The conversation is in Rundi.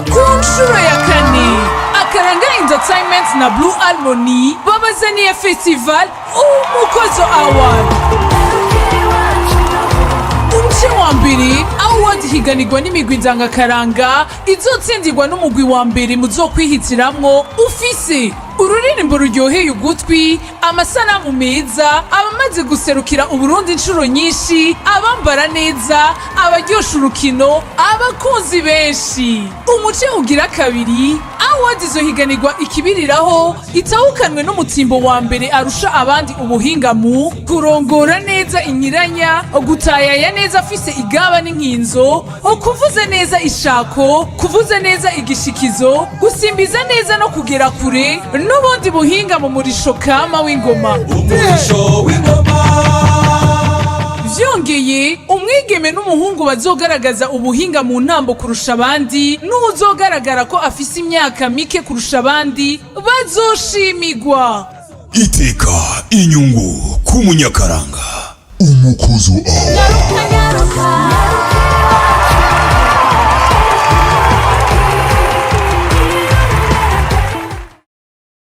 ku ncuro ya kane Akaranga Entertainment na Blue Harmony babazaniye festival umukozo award. Umuce wa mbere award higanirwa n'imigwi ndangakaranga izotsindirwa n'umugwi wa mbere muzokwihitiramwo ufise ururirimbo ruryoheye ugutwi, amasanamu meza, abamaze guserukira Uburundi incuro nyinshi, abambara neza, abaryosha urukino, abakunzi benshi. Umuce ugira kabiri award izohiganirwa ikibiriraho itahukanwe n'umutimbo wa mbere arusha abandi ubuhinga mu kurongora neza inyiranya, gutayaya neza afise igaba n'inkinzo, kuvuza neza ishako, kuvuza neza igishikizo, gusimbiza neza no kugera kure, n'ubundi buhinga mu murisho kama w'ingoma. Vyongeye umwigeme n'umuhungu bazogaragaza ubuhinga mu ntambo kurusha abandi, n'uzogaragara ko afise imyaka mike kurusha abandi bazoshimigwa. Iteka inyungu ku munyakaranga umukozo awa.